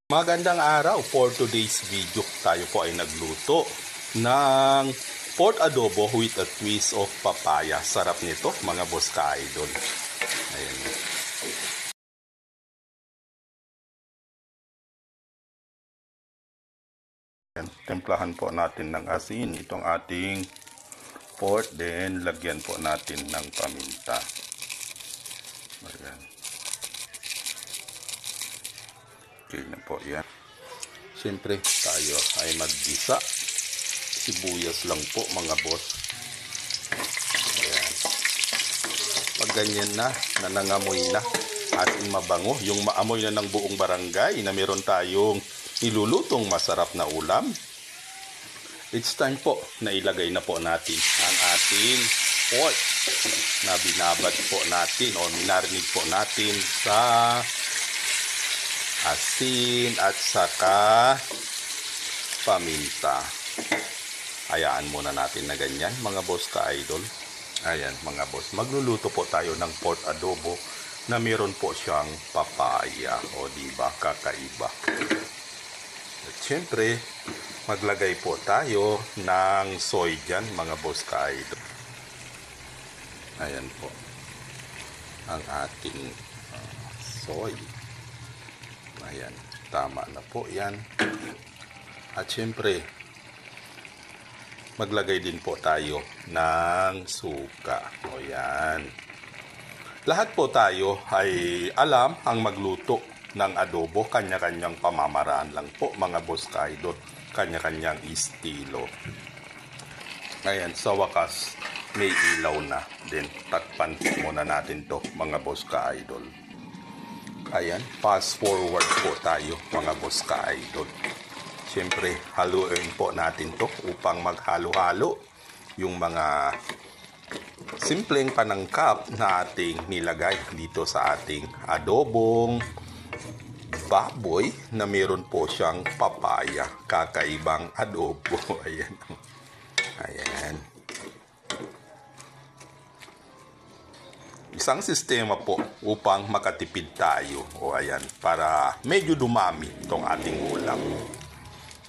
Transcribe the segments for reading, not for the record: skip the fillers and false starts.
Magandang araw. For today's video, tayo po ay nagluto ng pork adobo with a twist of papaya. Sarap nito mga boss ka-idol. Ayan. Templahan po natin ng asin itong ating pork, then lagyan po natin ng paminta. Ayan. Okay na po yan. Siyempre tayo ay maggisa. Sibuyas lang po mga boss. Ayan. Pag ganyan na, nanangamoy na, ating mabango, yung maamoy na ng buong barangay na meron tayong nilulutong masarap na ulam, it's time po na ilagay na po natin ang ating pork na binabad po natin o minarinig po natin sa asin at saka paminta. Hayaan muna natin na ganyan mga boss ka-idol. Ayan mga boss, magluluto po tayo ng pork adobo na meron po siyang papaya. O diba, kakaiba. At syempre, maglagay po tayo ng soy dyan mga boss ka-idol. Ayan po ang ating soy. Ayan, tama na po yan. At syempre, maglagay din po tayo ng suka. O yan. Lahat po tayo ay alam ang magluto ng adobo. Kanya-kanyang pamamaraan lang po mga boss ka-idol. Kanya-kanyang estilo. Ayan, sa wakas, may ilaw na. Then, takpan po muna natin to mga boss ka-idol. Ayan, fast forward po tayo mga boss ka-idol. Siyempre, haluin po natin to upang maghalo-halo yung mga simpleng panangkap na ating nilagay dito sa ating adobong baboy na meron po siyang papaya. Kakaibang adobo. Ayan. Ayan. Isang sistema po upang makatipid tayo. O ayan, para medyo dumami itong ating ulam.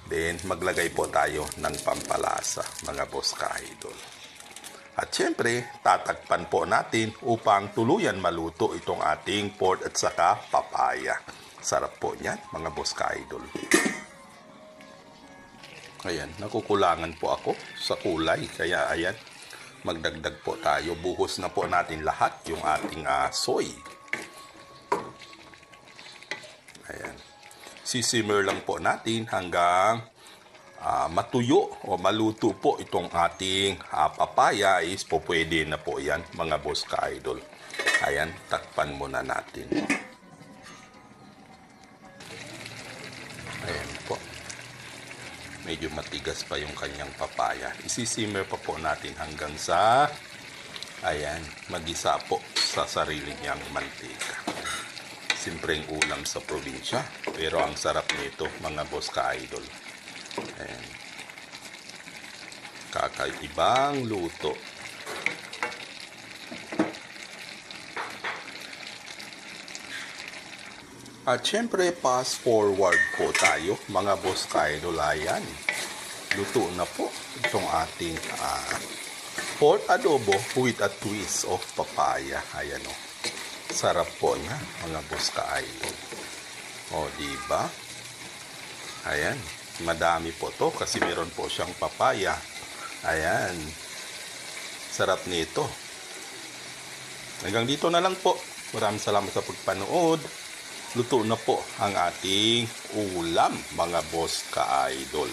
Then, maglagay po tayo ng pampalasa, mga boss ka-idol. At syempre, tatakpan po natin upang tuluyan maluto itong ating pork at saka papaya. Sarap po niyan, mga boss ka-idol. Ayan, nakukulangan po ako sa kulay. Kaya ayan, magdagdag po tayo. Buhos na po natin lahat yung ating soy. Ayan. Sisimmer lang po natin hanggang matuyo o maluto po itong ating papaya. Is po pwede na po yan mga boss ka-idol. Ayan, takpan muna natin. Ayan po. Medyo matigas pa yung kanyang papaya. Isisimmer pa po natin hanggang sa ayan, magisa po sa sarili niyang mantika. Simpleng ulam sa probinsya, pero ang sarap nito mga boss ka-idol. Ayan. Kakaibang luto. At syempre, fast forward po tayo, mga boss ka-idol. Ayan, luto na po itong ating pork adobo with a twist of papaya. Ayan o, sarap po na, mga boss ka-idol. O, diba? Ayan, madami po to kasi meron po siyang papaya. Ayan, sarap nito. Hanggang dito na lang po. Maraming salamat sa pagpanood. Luto na po ang ating ulam mga boss ka-idol.